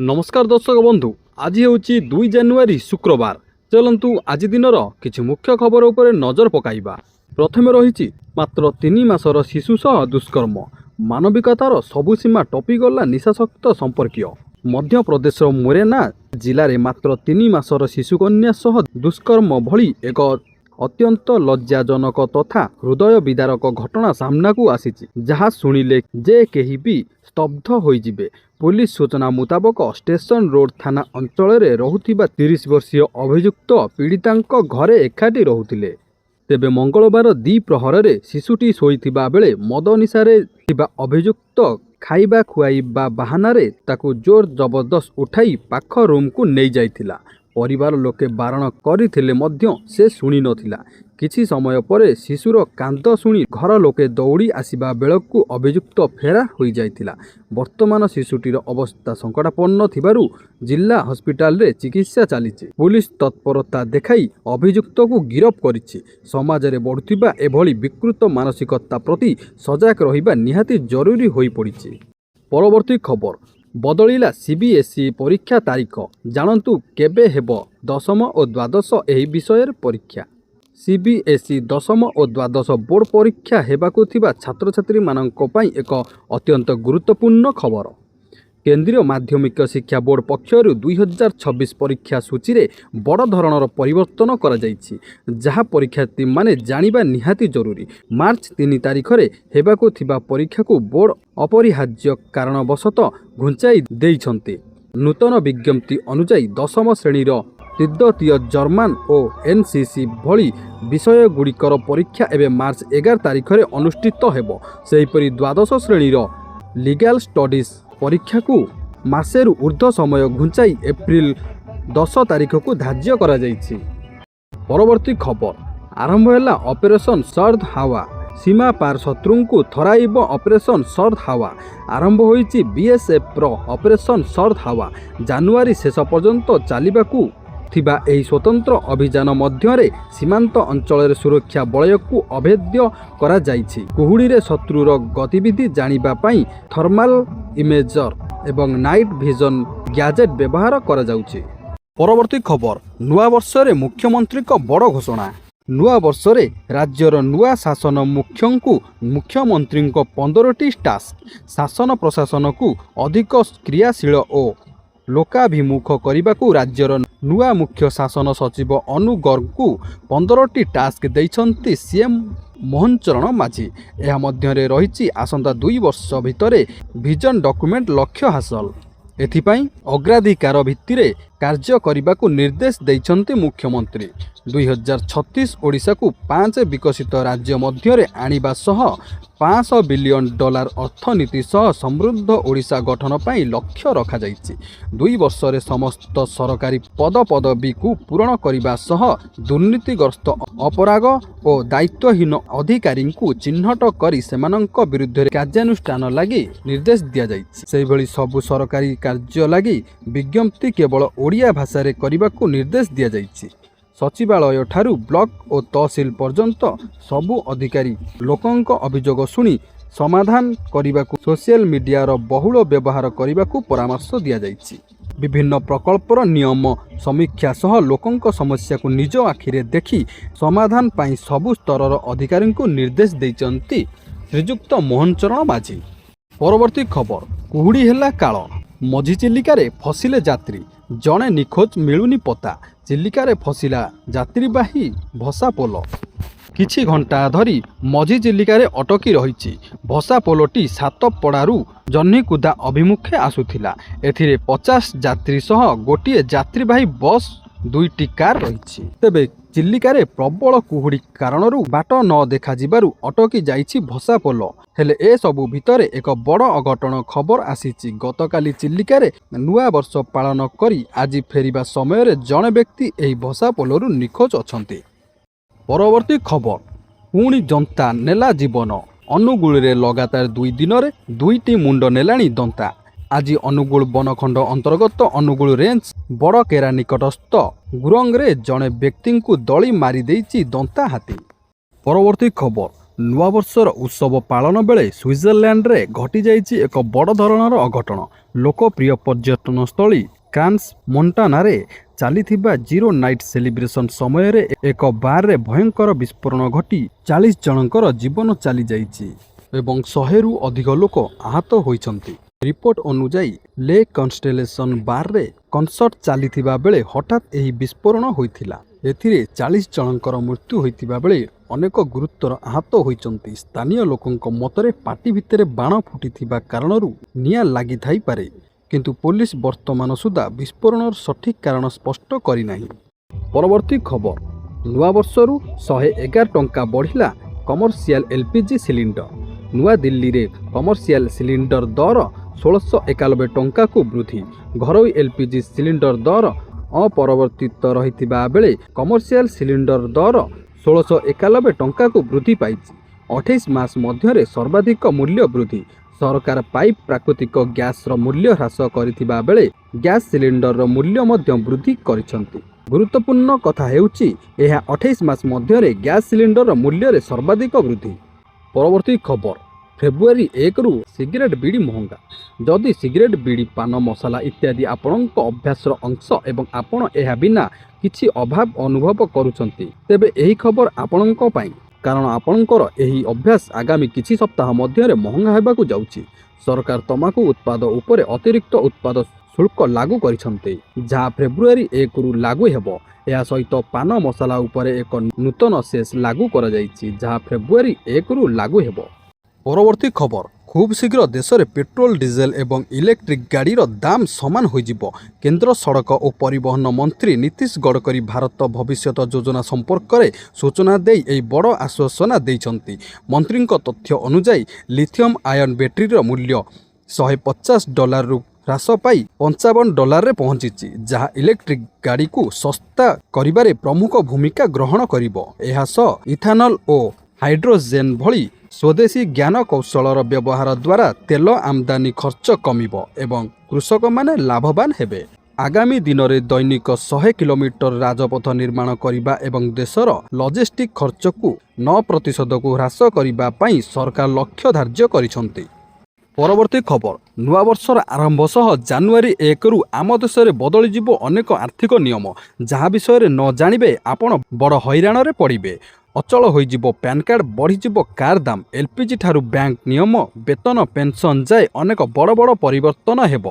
नमस्कार दर्शक बंधु, आज हूँ 2 जानुआरी शुक्रवार। चलतु आज दिनर किछि मुख्य खबर उपरे नजर पकाइबा। प्रथमे रही मात्र 3 मासर शिशु सह दुष्कर्म, मानविकतार सबु सीमा टपिगला निशाशक्त संपर्कीय। मध्य प्रदेश मोरेना जिले में मात्र 3 मासर शिशुकन्या सह दुष्कर्म भली एक अत्यंत लज्जाजनक तथा हृदय विदारक घटना सामना को आसीची, जहाँ शुणिले जे केही भी स्तब्ध होइजिबे। पुलिस सूचना मुताबक स्टेशन रोड थाना अंचल में रहुथिबा 30 वर्षीय अभियुक्त पीड़ितांक घरे एकाठी रहुथिले। तेबे मंगलवार द्विप्रहर में शिशुटी शोइथिबा बेले मद निशारे थिबा अभियुक्त खाइबा खुआइबा बाहानारे ताकू जोर जबरदस्त उठाई पाख रूम को नहीं जाइथिला। परिवार लोके बारण करथिले मध्य से शुणी नथिला। किछि समय परे शिशुर कांद शुणी घर लोके दौड़ी आसिबा बेलकु अभियुक्त फेरा होई जाइथिला। वर्तमान शिशुटीर अवस्था संकटापन्न थिबारु जिला हॉस्पिटल रे चिकित्सा चलीछि। पुलिस तत्परता देखाई अभियुक्त को गिरफ करिछि। समाज रे बढ़ुथिबा एभली विकृत मानसिकता प्रति सजग रहिबा निहाती जरूरी होई पड़िछि। परवर्ती खबर, बदलिला सीबीएसई परीक्षा तारीख। जानतु केबे हेब दशम और द्वादश एही विषय परीक्षा। सीबीएसई दशम और द्वादश बोर्ड परीक्षा हेबाकु थिबा छात्र छात्री मानक पई एक अत्यंत गुरुत्वपूर्ण खबर। केंद्रीय माध्यमिक शिक्षा बोर्ड पक्षरु 2026 परीक्षा सूची रे बड़ धरणर परिवर्तन करा जायछि, जहा परीक्षार्थी माने जानिबा निहाती जरूरी। मार्च 3 तारिख रे हेबाकु थिबा परीक्षा को बोर्ड अपरिहार्य कारणवशत घुंचाई देइछन्ते। नूतन विज्ञप्ति अनुसार दशम श्रेणीर तिब्बतीय जर्मान और एनसीसी भली विषय गुड़िकर परीक्षा एवं मार्च 11 तारिख रे अनुष्ठित हेबो। सेहिपरि द्वादश श्रेणीर लीगल स्टडीज परीक्षा को मासेरु ऊर्ध्व समय घुंचाई एप्रिल 10 तारिख को धार्य करा जायछि। परवर्ती खबर, आरंभ हैला ऑपरेशन सर्द हावा। सीमा पार शत्रु को थराइब ऑपरेशन सर्द हावा। आरंभ होईछि बीएसएफ रो ऑपरेशन सर्द हावा। जानुआरी शेष पर्यंत चालिबाकू थिबा एही स्वतंत्र अभियान मध्यरे सीमांत अंचल सुरक्षा बलय को अभेद्य करा जायछि। कुहुड़ी रे शत्रुर गतिविधि जानिबा पई थर्माल इमेजर एवं नाइट विजन गैजेट व्यवहार करा जाउछि। परवर्ती खबर, नुआ वर्ष रे मुख्यमंत्री को बड़ घोषणा। नुआ वर्ष रे राज्यर नुआ शासन मुख्यंकु मुख्यमंत्री को 15टी टास्क शासन प्रशासन को अधिक क्रियाशील और लोकाभिमुख करने राज्यर नुआ मुख्य शासन सचिव अनु गर्ग को 15टी टास्क देइछन्ति सीएम मोहन चरण माझी। यह मध्यरे रहिछि आसंता 2 वर्ष भितरे विजन डॉक्यूमेंट लक्ष्य हासिल। एथिपाई अग्राधिकार भित्तिरे कार्य करने को निर्देश देइछन्ति मुख्यमंत्री। 2036 ओडिशा को 5 विकसित राज्य मध्यरे आनिबा सह $500 बिलियन अर्थनीति सह समृद्ध ओडिशा गठन पाई लक्ष्य रखा जाइछि। 2 वर्ष रे समस्त सरकारी पद पदवी को पूरण करने सह दुर्नीतिग्रस्त अपराध और दायित्वहीन अधिकारी को चिन्हट करी सेमानंक विरुद्ध कार्यानुष्ठान लगी निर्देश दिया जाइछि। सेहि भली सबु सरकारी कार्य लगी विज्ञप्ति केवल ओडिया भाषा रे करने को निर्देश दिया जाइछि। सचिवालय ठारू ब्लॉक और तहसील पर्यंत सबु अधिकारी लोकंक अभियोग शुणी समाधान करने को सोशल मीडिया रो बहुल व्यवहार करने को परामर्श दिया जाइछि। विभिन्न प्रकल्पर नियम समीक्षा सह लोकंक समस्या को निज आखिरे देखि समाधान पाई सबु स्तर अधिकारी को निर्देश देइछन्ति श्रीजुक्त मोहन चरण माझी। परवर्ती खबर, कुहुड़ी हेला काल। मझी चिलिका रे फसिले यात्री, जड़े निखोज मिलुनी पता। चिलिका रे फसिला यात्रीवाही भसा पोल। किछि घंटा धरी मझी चिलिका रे अटकी रहिछि। भसा पोलटी सातपड़ारू जन्हीकुदा अभिमुखे आसुथिला। एथिरे 50 यात्री सह गोटिए यात्रीवाही बस 2टी कार रहिछि। तेबे चिलिका रे प्रबल कुहुड़ी कारणरू बाट न देखा जिबारू अटकी जाइछि भसा पोल। हेले ए सबु भितरे एक बड़ अघटन खबर आसीछि। गतकाली चिलिका रे नुआ वर्ष पालन करी आज फेरिबा समय रे जणे व्यक्ति एही भसा पोलरू निखोज अछन्ति। परवर्ती खबर, पुणी जंता नेला जीवन। अनुगुल रे लगातार 2 दिन रे 2टी मुंड नेलाणी दंता। आज अनुगुल बनखंड अंतर्गत अनुगुल रेंज बड़केरा निकटस्थ गुरंग रे जणे व्यक्ति को दली मारी देइछि दंता हाथी। परवर्ती खबर, ନୂଆବର୍ଷର ଉତ୍ସବ ପାଳନ ବେଳେ ସୁଇଜରଲ୍ୟାଣ୍ଡରେ ଘଟିଯାଇଛି ଏକ ବଡ଼ ଧରଣର ଅଘଟଣ। ଲୋକପ୍ରିୟ ପର୍ଯ୍ୟଟନସ୍ଥଳୀ କ୍ରାନ୍ସ ମୋଣ୍ଟାନାରେ ଚାଲିଥିବା ଜିରୋ ନାଇଟ୍ ସେଲିବ୍ରେସନ୍ ସମୟରେ ଏକ ବାର୍ରେ ଭୟଙ୍କର ବିସ୍ଫୋରଣ ଘଟି 40 ଜଣଙ୍କର ଜୀବନ ଚାଲିଯାଇଛି ଏବଂ 100ରୁ ଅଧିକ ଲୋକ ଆହତ ହୋଇଛନ୍ତି। ରିପୋର୍ଟ ଅନୁଯାୟୀ ଲେ କନଷ୍ଟେଲେସନ୍ ବାର୍ରେ କନସର୍ଟ ଚାଲିଥିବା ବେଳେ ହଠାତ୍ ଏହି ବିସ୍ଫୋରଣ ହୋଇଥିଲା। ଏଥିରେ 40 ଜଣଙ୍କର ମୃତ୍ୟୁ ହୋଇଥିବା ବେଳେ ଅନେକ ଗୁରୁତର ଆହତ ହୋଇଛନ୍ତି। ସ୍ଥାନୀୟ ଲୋକଙ୍କ ମତରେ ପାଟି ଭିତରେ ବାଣ ଫୁଟିଥିବା କାରଣରୁ ନିଆଁ ଲାଗିଥାଇପାରେ, କିନ୍ତୁ ପୋଲିସ ବର୍ତ୍ତମାନ ସୁଦ୍ଧା ବିସ୍ଫୋରଣର ସଠିକ୍ କାରଣ ସ୍ପଷ୍ଟ କରିନାହିଁ। ପରବର୍ତ୍ତୀ ଖବର, ନୂଆବର୍ଷରୁ 111 ଟଙ୍କା ବଢ଼ିଲା କମର୍ସିଆଲ ଏଲ୍ପିଜି ସିଲିଣ୍ଡର। ନୂଆଦିଲ୍ଲୀରେ କମର୍ସିଆଲ ସିଲିଣ୍ଡର ଦର 1691 ଟଙ୍କାକୁ ବୃଦ୍ଧି। ଘରୋଇ ଏଲ୍ପିଜି ସିଲିଣ୍ଡର ଦର ଅପରିବର୍ତ୍ତିତ ରହିଥିବା ବେଳେ କମର୍ସିଆଲ ସିଲିଣ୍ଡର ଦର 1691 ଟଙ୍କାକୁ ବୃଦ୍ଧି ପାଇଛି। 28 ମାସ ମଧ୍ୟରେ ସର୍ବାଧିକ ମୂଲ୍ୟ ବୃଦ୍ଧି। ସରକାର ପାଇପ୍ ପ୍ରାକୃତିକ ଗ୍ୟାସ୍ର ମୂଲ୍ୟ ହ୍ରାସ କରିଥିବା ବେଳେ ଗ୍ୟାସ୍ ସିଲିଣ୍ଡରର ମୂଲ୍ୟ ମଧ୍ୟ ବୃଦ୍ଧି କରିଛନ୍ତି। ଗୁରୁତ୍ୱପୂର୍ଣ୍ଣ କଥା ହେଉଛି ଏହା 28 ମାସ ମଧ୍ୟରେ ଗ୍ୟାସ୍ ସିଲିଣ୍ଡରର ମୂଲ୍ୟରେ ସର୍ବାଧିକ ବୃଦ୍ଧି। ପରବର୍ତ୍ତୀ ଖବର, ଫେବୃଆରୀ 1ରୁ ସିଗାରେଟ୍ ବିଡ଼ି ମହଙ୍ଗା। ଯଦି ସିଗାରେଟ୍ ବିଡ଼ି ପାନ ମସଲା ଇତ୍ୟାଦି ଆପଣଙ୍କ ଅଭ୍ୟାସର ଅଂଶ ଏବଂ ଆପଣ ଏହା ବିନା କିଛି ଅଭାବ ଅନୁଭବ କରୁଛନ୍ତି, ତେବେ ଏହି ଖବର ଆପଣଙ୍କ ପାଇଁ, କାରଣ ଆପଣଙ୍କର ଏହି ଅଭ୍ୟାସ ଆଗାମୀ କିଛି ସପ୍ତାହ ମଧ୍ୟରେ ମହଙ୍ଗା ହେବାକୁ ଯାଉଛି। ସରକାର ତମାଖୁ ଉତ୍ପାଦ ଉପରେ ଅତିରିକ୍ତ ଉତ୍ପାଦ ଶୁଳ୍କ ଲାଗୁ କରିଛନ୍ତି, ଯାହା ଫେବୃଆରୀ 1ରୁ ଲାଗୁ ହେବ। ଏହା ସହିତ ପାନ ମସଲା ଉପରେ ଏକ ନୂତନ ସେସ୍ ଲାଗୁ କରାଯାଇଛି, ଯାହା ଫେବୃଆରୀ 1ରୁ ଲାଗୁ ହେବ। ପରବର୍ତ୍ତୀ ଖବର, ଖୁବ୍ ଶୀଘ୍ର ଦେଶରେ ପେଟ୍ରୋଲ ଡିଜେଲ ଏବଂ ଇଲେକ୍ଟ୍ରିକ୍ ଗାଡ଼ିର ଦାମ ସମାନ ହୋଇଯିବ। କେନ୍ଦ୍ର ସଡ଼କ ଓ ପରିବହନ ମନ୍ତ୍ରୀ ନୀତିଶ ଗଡ଼କରୀ ଭାରତ ଭବିଷ୍ୟତ ଯୋଜନା ସମ୍ପର୍କରେ ସୂଚନା ଦେଇ ଏହି ବଡ଼ ଆଶ୍ୱାସନା ଦେଇଛନ୍ତି। ମନ୍ତ୍ରୀଙ୍କ ତଥ୍ୟ ଅନୁଯାୟୀ ଲିଥିୟମ୍ ଆୟନ ବ୍ୟାଟେରୀର ମୂଲ୍ୟ $150ରୁ ହ୍ରାସ ପାଇ $55ରେ ପହଞ୍ଚିଛି, ଯାହା ଇଲେକ୍ଟ୍ରିକ୍ ଗାଡ଼ିକୁ ଶସ୍ତା କରିବାରେ ପ୍ରମୁଖ ଭୂମିକା ଗ୍ରହଣ କରିବ। ଏହା ସହ ଇଥାନଲ ଓ ହାଇଡ୍ରୋଜେନ୍ ଭଳି ସ୍ୱଦେଶୀ ଜ୍ଞାନ କୌଶଳର ବ୍ୟବହାର ଦ୍ୱାରା ତେଲ ଆମଦାନୀ ଖର୍ଚ୍ଚ କମିବ ଏବଂ କୃଷକମାନେ ଲାଭବାନ ହେବେ। ଆଗାମୀ ଦିନରେ ଦୈନିକ 100 କିଲୋମିଟର ରାଜପଥ ନିର୍ମାଣ କରିବା ଏବଂ ଦେଶର ଲଜିଷ୍ଟିକ୍ ଖର୍ଚ୍ଚକୁ 9%କୁ ହ୍ରାସ କରିବା ପାଇଁ ସରକାର ଲକ୍ଷ୍ୟ ଧାର୍ଯ୍ୟ କରିଛନ୍ତି। ପରବର୍ତ୍ତୀ ଖବର, ନୂଆବର୍ଷର ଆରମ୍ଭ ସହ ଜାନୁଆରୀ 1ରୁ ଆମ ଦେଶରେ ବଦଳିଯିବ ଅନେକ ଆର୍ଥିକ ନିୟମ, ଯାହା ବିଷୟରେ ନ ଜାଣିବେ ଆପଣ ବଡ଼ ହଇରାଣରେ ପଡ଼ିବେ। ଅଚଳ ହୋଇଯିବ ପ୍ୟାନ୍ କାର୍ଡ଼, ବଢ଼ିଯିବ କାର୍ ଦାମ, ଏଲ୍ପିଜି ଠାରୁ ବ୍ୟାଙ୍କ ନିୟମ, ବେତନ ପେନ୍ସନ୍ ଯାଏ ଅନେକ ବଡ଼ ବଡ଼ ପରିବର୍ତ୍ତନ ହେବ।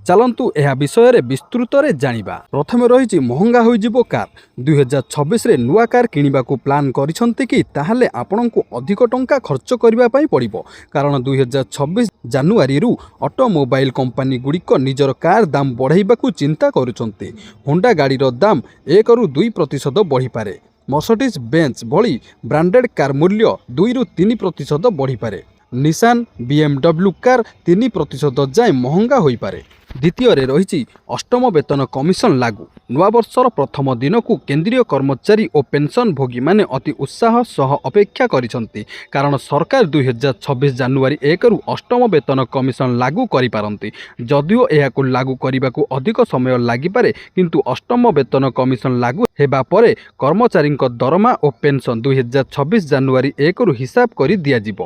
ଚାଲନ୍ତୁ ଏହା ବିଷୟରେ ବିସ୍ତୃତରେ ଜାଣିବା। ପ୍ରଥମେ ରହିଛି ମହଙ୍ଗା ହୋଇଯିବ କାର୍। 2026ରେ ନୂଆ କାର୍ କିଣିବାକୁ ପ୍ଲାନ୍ କରିଛନ୍ତି କି? ତାହେଲେ ଆପଣଙ୍କୁ ଅଧିକ ଟଙ୍କା ଖର୍ଚ୍ଚ କରିବା ପାଇଁ ପଡ଼ିବ, କାରଣ 2026 ଜାନୁଆରୀରୁ ଅଟୋମୋବାଇଲ କମ୍ପାନୀଗୁଡ଼ିକ ନିଜର କାର୍ ଦାମ ବଢ଼ାଇବାକୁ ଚିନ୍ତା କରୁଛନ୍ତି। ହୋଣ୍ଡା ଗାଡ଼ିର ଦାମ 1ରୁ 2% ବଢ଼ିପାରେ। ମର୍ସିଡିଜ୍ ବେଞ୍ଚ୍ ଭଳି ବ୍ରାଣ୍ଡେଡ୍ କାର୍ ମୂଲ୍ୟ 2ରୁ 3% ବଢ଼ିପାରେ। ନିସାନ BMW କାର୍ 3% ଯାଏଁ ମହଙ୍ଗା ହୋଇପାରେ। ଦ୍ୱିତୀୟରେ ରହିଛି ଅଷ୍ଟମ ବେତନ କମିଶନ ଲାଗୁ। ନୂଆବର୍ଷର ପ୍ରଥମ ଦିନକୁ କେନ୍ଦ୍ରୀୟ କର୍ମଚାରୀ ଓ ପେନ୍ସନଭୋଗୀମାନେ ଅତି ଉତ୍ସାହ ସହ ଅପେକ୍ଷା କରିଛନ୍ତି, କାରଣ ସରକାର 2026 ଜାନୁଆରୀ 1ରୁ ଅଷ୍ଟମ ବେତନ କମିଶନ ଲାଗୁ କରିପାରନ୍ତି। ଯଦିଓ ଏହାକୁ ଲାଗୁ କରିବାକୁ ଅଧିକ ସମୟ ଲାଗିପାରେ, କିନ୍ତୁ ଅଷ୍ଟମ ବେତନ କମିଶନ ଲାଗୁ ହେବା ପରେ କର୍ମଚାରୀଙ୍କ ଦରମା ଓ ପେନ୍ସନ 2026 ଜାନୁଆରୀ 1ରୁ ହିସାବ କରି ଦିଆଯିବ।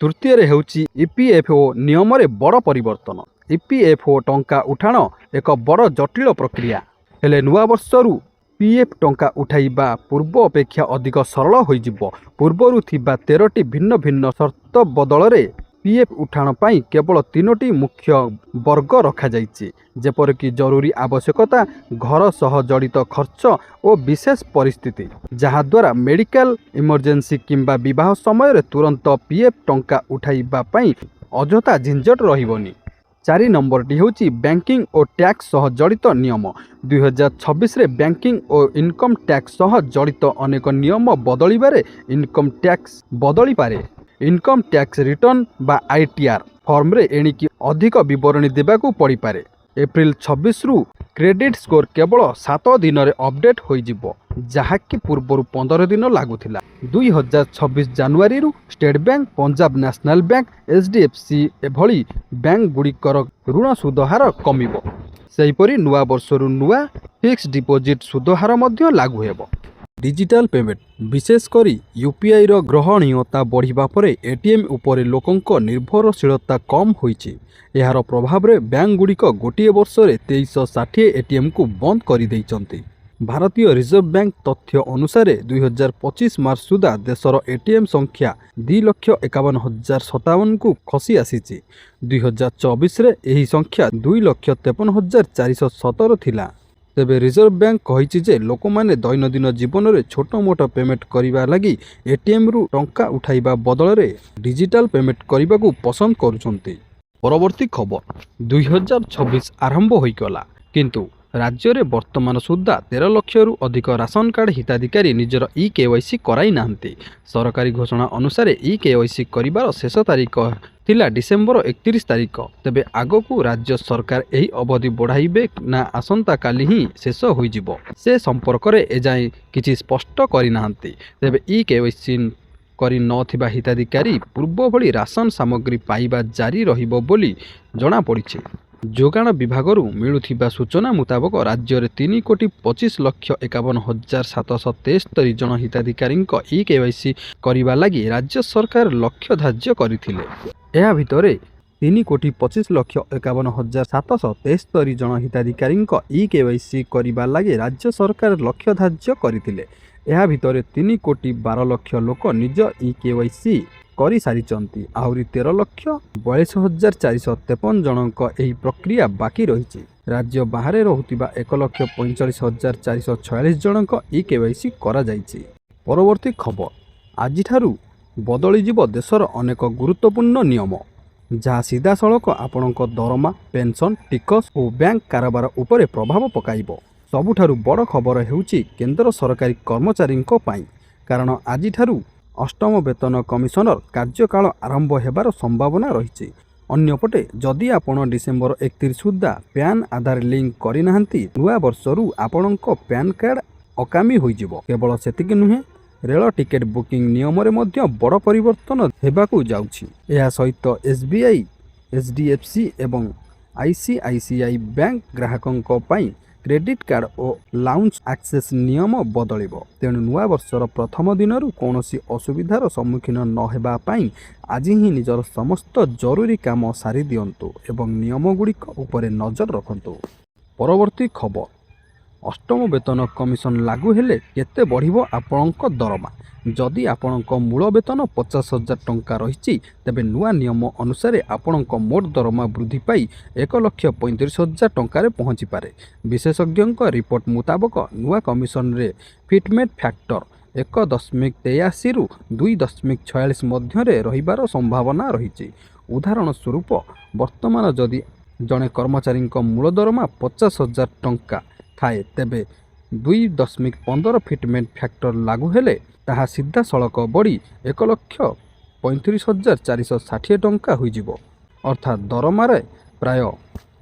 ତୃତୀୟରେ ହେଉଛି EPFO ନିୟମରେ ବଡ଼ ପରିବର୍ତ୍ତନ। EPFO ଟଙ୍କା ଉଠାଣ ଏକ ବଡ଼ ଜଟିଳ ପ୍ରକ୍ରିୟା, ହେଲେ ନୂଆବର୍ଷରୁ PF ଟଙ୍କା ଉଠାଇବା ପୂର୍ବ ଅପେକ୍ଷା ଅଧିକ ସରଳ ହୋଇଯିବ। ପୂର୍ବରୁ ଥିବା 13ଟି ଭିନ୍ନ ଭିନ୍ନ ସର୍ତ୍ତ ବଦଳରେ PF ଉଠାଣ ପାଇଁ କେବଳ 3ଟି ମୁଖ୍ୟ ବର୍ଗ ରଖାଯାଇଛି, ଯେପରିକି ଜରୁରୀ ଆବଶ୍ୟକତା, ଘର ସହ ଜଡ଼ିତ ଖର୍ଚ୍ଚ ଓ ବିଶେଷ ପରିସ୍ଥିତି, ଯାହାଦ୍ୱାରା ମେଡ଼ିକାଲ ଇମର୍ଜେନ୍ସି କିମ୍ବା ବିବାହ ସମୟରେ ତୁରନ୍ତ PF ଟଙ୍କା ଉଠାଇବା ପାଇଁ ଅଯଥା ଝିଞ୍ଜଟ ରହିବନି। 4 ନମ୍ବରଟି ହେଉଛି ବ୍ୟାଙ୍କିଂ ଓ ଟ୍ୟାକ୍ସ ସହ ଜଡ଼ିତ ନିୟମ। 2026ରେ ବ୍ୟାଙ୍କିଂ ଓ ଇନକମ୍ ଟ୍ୟାକ୍ସ ସହ ଜଡ଼ିତ ଅନେକ ନିୟମ ବଦଳିବାରେ ଇନକମ୍ ଟ୍ୟାକ୍ସ ବଦଳିପାରେ। ଇନକମ୍ ଟ୍ୟାକ୍ସ ରିଟର୍ଣ୍ଣ ବା ITR ଫର୍ମରେ ଏଣିକି ଅଧିକ ବିବରଣୀ ଦେବାକୁ ପଡ଼ିପାରେ। ଏପ୍ରିଲ 26ରୁ କ୍ରେଡିଟ୍ ସ୍କୋର କେବଳ 7 ଦିନରେ ଅପଡେଟ୍ ହୋଇଯିବ, ଯାହାକି ପୂର୍ବରୁ 15 ଦିନ ଲାଗୁଥିଲା। 2026 ଜାନୁଆରୀରୁ State Bank, Punjab National Bank, HDFC ଭଳି ବ୍ୟାଙ୍କଗୁଡ଼ିକର ଋଣ ସୁଧ ହାର କମିବ। ସେହିପରି ନୂଆ ବର୍ଷରୁ ନୂଆ ଫିକ୍ସଡ ଡିପୋଜିଟ୍ ସୁଧ ହାର ମଧ୍ୟ ଲାଗୁ ହେବ। डिजिटाल पेमेंट विशेष करी यूपीआई रो ग्रहणीयता बढ़िबा परे एटीएम उपरे लोकंक निर्भरशीलता कम होईछि। एहार प्रभाव रे बैंक गुड़िक गोटे वर्ष रे 2360 एटीएम को बंद कर देइचंती। भारतीय रिजर्व बैंक तथ्य अनुसार 2025 मार्च सुधा देशर एटीएम संख्या 2,51,057 को खसी आसीछि। 2024 रे एही संख्या 2,53,417 थिला। तेबे रिजर्व बैंक कहिछि जे लोकमाने दैनंदिन जीवन में छोट मोट पेमेंट करिबा लागि एटीएम रु टंका उठाइबा बदल रे डिजिटल पेमेंट करिबा को पसंद करूछंती। परवर्ती खबर 2026 आरंभ होइगला किंतु राज्य में वर्तमान सुधा 13 लाख रु अधिक राशन कार्ड हिताधिकारी निजर ई-केवाईसी कराई नाहंती। सरकारी घोषणा अनुसार ई-केवाईसी करिबार शेष तारीख थिला डिसेंबर 31 तारीख। तेबे आगकू राज्य सरकार एही अवधि बढ़ाइबे ना आसंता काली ही शेष होइजिबो से संपर्क रे एजाई किछि स्पष्ट करि नाहंती। तेबे ई-केवाईसी करि नथिबा हिताधिकारी पूर्व भली राशन सामग्री पाइबा जारी रहिबो बोली जणा पड़िछि। जोगाण विभागरू मिलुथिबा सूचना मुताबक राज्य में 3,55,51,773 जन हिताधिकारी ई-केवाईसी करिबा लागि राज्य सरकार लक्ष्य धार्य करथिले। एहा भितरे 3,25,51,773 जन हिताधिकारी ई-केवाईसी करिबा लागि राज्य सरकार लक्ष्य धार्य करथिले। एहा भितरे 3,12,00,000 लोक निज ई-केवाईसी करि सारिचंती। आहुरी 13,42,453 जनक एही प्रक्रिया बाकी रहिछि। राज्य बाहरे रहुतिबा 1,45,446 जनक ई-केवाईसी करा जाइछि। परवर्ती खबर आजिठारु बदली जीव देशर अनेक गुरुत्वपूर्ण नियम जहाँ सीधा सड़क आपणक दरमा पेंशन टिकस और बैंक कारोबार उपरे प्रभाव पकाइब। सबुठारु बड़ खबर हेउछि केंद्र सरकारी कर्मचारी कारण आजिठारु अष्टम वेतन कमिशनर कार्यकाल आरंभ हेबार संभावना रही। अन्यपटे जदि आपण डिसेंबर 31 सुधा पैन आधार लिंक करिनाहांती नुआ वर्षरू आपणक पैन कार्ड अकामी होइजिबो। केवल सेतिक नुहे रेल टिकेट बुकिंग नियम रे मध्य बड़ परिवर्तन हेबाकू जाउछि। एहा सहित एसबीआई एचडीएफसी एवं आईसीआईसीआई बैंक ग्राहकंक पई क्रेडिट कार्ड और लाउंज एक्सेस नियम बदलिब। तेणु नुआ वर्षर प्रथम दिनरू कौनसी असुविधार सम्मुखीन न हेबा पई आज ही निजर समस्त जरूरी काम सारी दियंतु एवं नियम गुड़िक उपरे नजर रखंतु। परवर्ती खबर अष्टम वेतन कमिशन लागू हेले केते बढ़िबो आपणक दरमा। जदि आपणक मूल वेतन 50,000 टंका रही तेबे नुआ नियम अनुसार आपणक मोट दरमा वृद्धि पाई 1,35,000 टंका पहुँची पारे। विशेषज्ञों रिपोर्ट मुताबक नुआ कमिशन रे फिटमेट फैक्टर 1.83 रु 2.46 मध्य रहिबार संभावना रही। उदाहरण स्वरूप वर्तमान जदि जड़े कर्मचारी मूल दरमा 50,000 टंका थाए तेबे 2.15 फिटमेंट फैक्टर लागू हेले ताहा सीधा सड़क बढ़ी 1,35,460 टंका होइजिबो। अर्थात दरमारे प्राय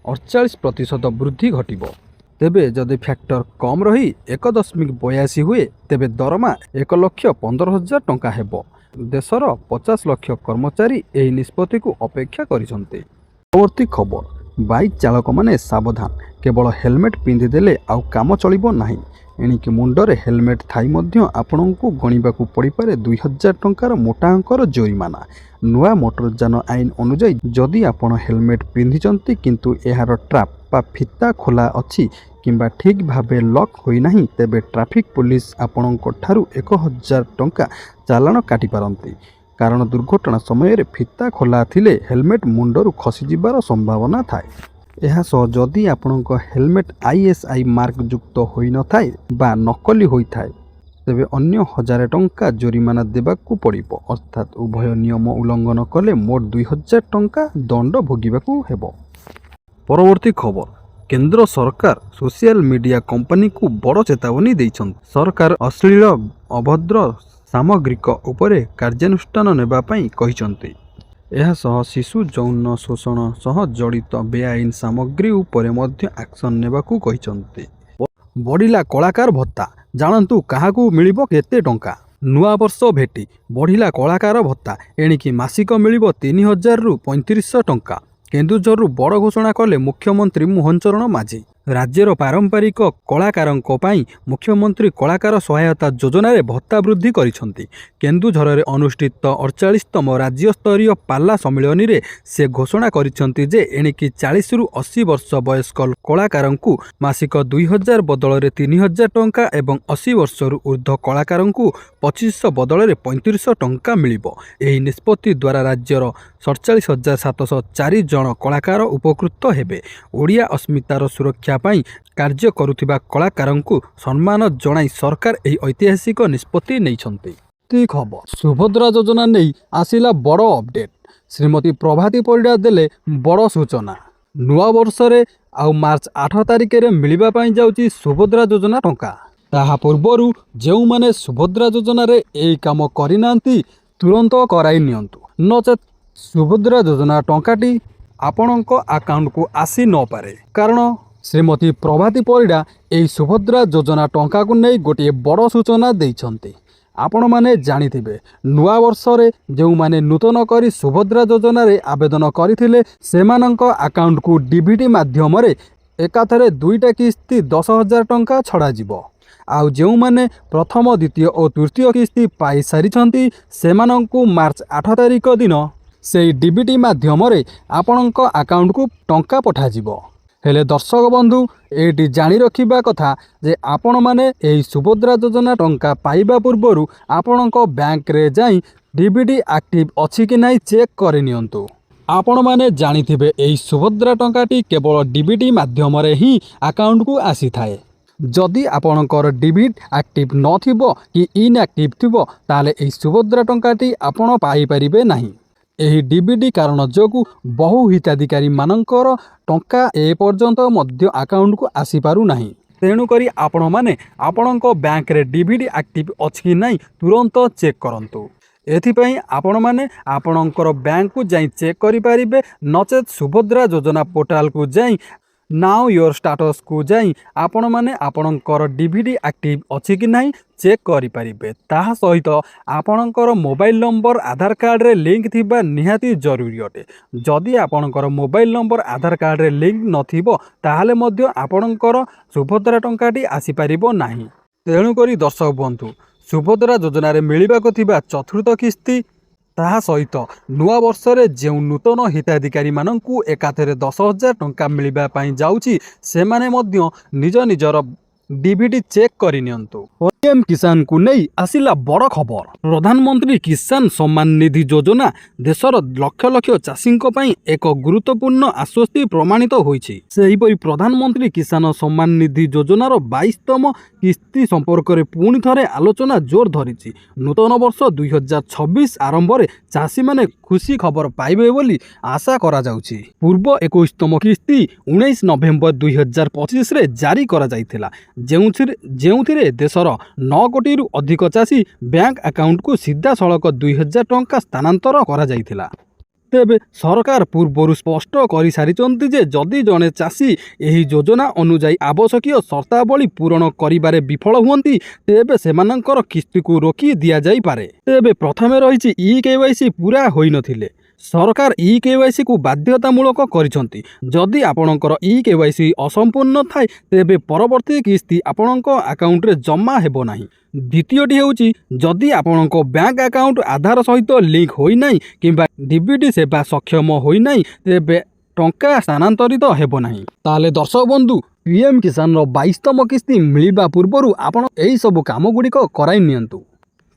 48% वृद्धि घटिबो। तेबे जदि फैक्टर कम रही 1.82 हुए तेबे दरमा 1,15,000 टंका हेबो। देशर 50 लाख कर्मचारी एही निष्पत्ति को अपेक्षा करिसंते। परवर्ती खबर बाइक चालक माने सावधान केवल हेलमेट पिंधिदेले आउ काम चलिबो नाही। एणिकी मुंडरे हेलमेट थाई मध्य आपणको गणिबाकू पड़िपारे 2,000 टंकार मोटा अंकर जोरिमाना। नुआ मोटरयान आईन अनुसार जदि आपण हेलमेट पिंधिचंती किंतु एहार ट्राप बा फिता खोला अछि किंबा ठीक भाबे लॉक होई नाही तेबे ट्रैफिक पुलिस आपणको ठारू 1,000 टंका चालान काटी पारंती। कारण दुर्घटना समय रे फिता खोला थिले हेलमेट मुंडरू खसी जिबार संभावना थाए। एहा सह जदि आपणक हेलमेट आईएसआई मार्क युक्त होई न थाए बा नकली होई थाए तेबे अन्य 1,000 टंका जोरिमाना देबाकू पड़िबो। अर्थात उभय नियम उल्लंघन कले मोट 2,000 टंका दंड भोगिबाकू हेबो। परवर्ती खबर केंद्र सरकार सोशल मीडिया कंपनी को बड़ चेतावनी देइछन। सरकार अश्लील अभद्र सामग्रिक उपरे कार्यानुष्ठान नेबा पई कहिसंती। एहा सह शिशु यौन शोषण सह जड़ित बेआईन सामग्री उपरे मध्य एक्शन नेबाकू कहिसंती। बढ़िला कलाकार भत्ता जानतु काहाकू मिलिबो केते टंका। नुआ वर्ष भेटी बढ़िला कलाकार भत्ता एणिकी मासिक मिलिबो 3,000 रु 3,500 टंका। केन्दुझरु बड़ घोषणा कले मुख्यमंत्री मोहन चरण माझी। राज्यर पारंपरिक कलाकारों पाई मुख्यमंत्री कलाकार सहायता योजन भत्ता वृद्धि करिसेंति। केन्दुझर अनुष्ठित 48तम राज्यस्तरीय पाला सम्मिलन में से घोषणा करिसेंति जे एणिकी 40 रु 80 वर्ष वयस्क कलाकारों को मासिक 2000 बदल में 3000 टंका एवं 80 वर्ष रु ऊर्ध्व कलाकारों को 2500 बदल में 3500 टंका मिलिबो। एही निष्पत्ति द्वारा राज्यर 47,704 जन कलाकार उपकृत हेबे। ओडिया अस्मितार सुरक्षा पाई कार्य करुथिबा कलाकारों को सम्मान जणाई सरकार एही ऐतिहासिक निष्पत्ति नैछंती। ठीक खबर सुभद्रा योजना नहीं आसिला बड़ अपडेट। श्रीमती प्रभाती परिडा देले बड़ सूचना। नुआ वर्ष रे आउ मार्च 8 तारिख रे मिलिबा पाई जाउची सुभद्रा योजना टंका। ताहा पूर्वरु जेउ माने सुभद्रा योजना रे एई काम करिनांती तुरंत कराई नियंतु, नचेत सुभद्रा योजना टंकाटी आपणक अकाउंट को आसी न पारे। कारण श्रीमती प्रभाती परिडा एई सुभद्रा योजना टंका को नहीं गोटे बड़ सूचना देइछंती। आपण माने जानिथिबे नुआ वर्ष रे जेउ माने नूतन करी सुभद्रा योजना रे आवेदन करिथिले सेमानंक अकाउंट को डीबीटी माध्यम रे एकाथरे दुईटा किस्ती 10,000 टंका छड़ा जिवो। आउ जेउ माने प्रथम द्वितीय और तृतीय किस्ती पाई सारिछंती सेमानंकु मार्च 8 तारिख दिन से डीबीटी माध्यम रे आपणक अकाउंट को टंका पठा जिवो। हेले दर्शक बंधु एटी जानी रखिबा कथा जे आपण माने एही सुभद्रा योजना टंका पाइबा पूर्वरु आपणक बैंक रे जाई डीबीटी एक्टिव अछि कि नाही चेक करि नियंतु। आपण माने जानिथिबे एही सुभद्रा टंकाटी केवल डीबीटी माध्यम रे ही अकाउंट को आसी थाए। जदि आपणकर डीबीटी एक्टिव नथिबो कि इनएक्टिव थिबो ताले एही सुभद्रा टंकाटी आपण पाई परिबे नाही। एही डीबीटी कारण जोगु बहु हिताधिकारी मानकर टंका ए पर्यंत मध्य अकाउंट को आसी पारु नाही। तेणु करी आपण माने आपणक बैंक रे डीबीटी एक्टिव अछि कि नाही तुरंत चेक करंतु। एथिपई आपण माने आपणकर बैंक को जाई चेक करि परिबे, नचेत सुभद्रा योजना पोर्टल को जाई नाउ योर स्टाटस को जाई आपण माने आपणकर डीबीटी एक्टिव अछि कि नाही चेक करि परिबे। ताहा सहित आपणकर मोबाइल नंबर आधार कार्ड रे लिंक थिबा निहाती जरूरी अटे। जदि आपणकर मोबाइल नंबर आधार कार्ड रे लिंक नथिबो ताहाले मध्य आपणकर सुभद्रा टंकाटी आसी परिबो नाही। तेणु करी दर्शक बंधु सुभद्रा योजना रे मिलिबाको थिबा चतुर्थ किस्ती ताहा सहित नुआ वर्ष रे जेउ नूतन हिताधिकारी मानंकु एकाथरे 10,000 टंका मिलिबा पाई जाउची सेमाने मध्य निज निजर डीबीटी चेक करि नियंतु। पीएम किसान को नहीं आसिला बड़ खबर। प्रधानमंत्री किसान सम्मान निधि योजना देशर लक्ष लक्ष चाषी एक गुरुत्वपूर्ण आश्वस्ति प्रमाणित होईछि। सेहिपरि प्रधानमंत्री किसान सम्मान निधि योजनार 22तम किस्ती संपर्क में पुणी थरे आलोचना जोर धरिछि। नूतन वर्ष 2026 आरंभ में चाषी माने खुशी खबर पाइबे बोली आशा करा जाउछि। पूर्व 21तम किस्ती 19 नवेम्बर 2025 रे जारी करा जाइथिला, जेउथिरे देशर 9 कोटी रु अधिक चाषी बैंक अकाउंट को सीधा सड़क 2000 टंका स्थानांतर करा जाइथिला। तेबे सरकार पूर्वर स्पष्ट कर सारिचंती जे जदि जड़े चाषी एही योजना अनुजाई आवश्यक शर्तावली पूरण करिबारे विफल हुअंती तेबे सेमानंकर किस्ती को रोकी दिया जाई पारे। तेबे प्रथमे रहिछि ई-केवाईसी पूरा होई नथिले सरकार ई-केवाईसी को बाध्यतामूलक करिसंती। जदि आपणकर ई-केवाईसी असंपूर्ण थाए तेबे परवर्ती किस्ती आपणक अकाउंट रे जमा हेबो नाही। द्वितीयटी हेउची जदि आपणक बैंक अकाउंट आधार सहित लिंक होई नाही किंबा डीबीटी सेवा सक्षम होई नाही तेबे टंका स्थानांतरित हेबो नाही। ताले दर्शक बंधु पीएम किसान रो 22तम किस्ती मिलिबा पूर्वरु आपण एही सब काम गुडी को कराई नियंतु।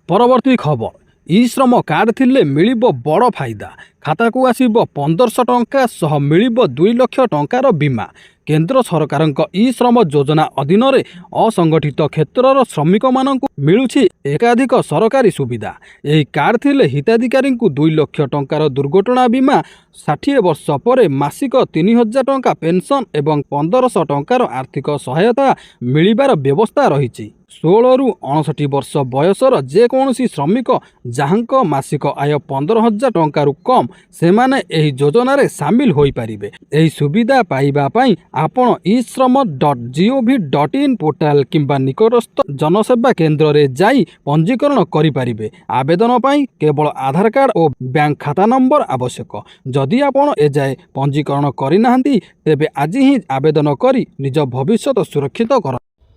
परवर्ती खबर ई श्रम कार्ड थिले मिलिबो बड़ फायदा। खाता को आसीबो 1500 टंका सह मिलिबो 2 लाख टंकार बीमा। केंद्र सरकार ई श्रम योजना अधीन रे असंगठित क्षेत्रर श्रमिक मानक मिलुछि एकाधिक सरकारी सुविधा। एही कार्ड थिले हिताधिकारी को 2 लाख टंकार दुर्घटना बीमा, 60 वर्ष पर मासिक 3000 टंका पेंशन एवं 1500 टंकार आर्थिक सहायता मिलिबार व्यवस्था रहिछि। 16 रु 59 वर्ष बयसर जेकोसी श्रमिक जहाँक मासिक आय 15,000 टंका रु कम सेमाने एही योजना रे शामिल होई परिबे। एही सुविधा पाइबा पाई आपण eश्रम.gov.in पोर्टल किंबा निकटस्थ जनसेवा केंद्र रे जाई पंजीकरण करि परिबे। आवेदन पाई केवल आधार कार्ड और बैंक खाता नंबर आवश्यक। ଯଦି ଆପଣ ଏଯାଏ ପଞ୍ଜୀକରଣ କରିନାହାନ୍ତି ତେବେ ଆଜି ହିଁ ଆବେଦନ କରି ନିଜ ଭବିଷ୍ୟତ ସୁରକ୍ଷିତ କର।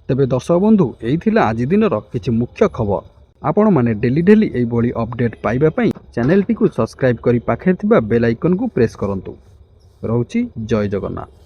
ତେବେ ଦର୍ଶକ ବନ୍ଧୁ, ଏଇ ଥିଲା ଆଜି ଦିନର କିଛି ମୁଖ୍ୟ ଖବର। ଆପଣମାନେ ଡେଲି ଏଇଭଳି ଅପଡେଟ୍ ପାଇବା ପାଇଁ ଚ୍ୟାନେଲଟିକୁ ସବସ୍କ୍ରାଇବ୍ କରି ପାଖରେ ଥିବା ବେଲ୍ ଆଇକନ୍କୁ ପ୍ରେସ୍ କରନ୍ତୁ। ରହୁଛି, ଜୟ ଜଗନ୍ନାଥ।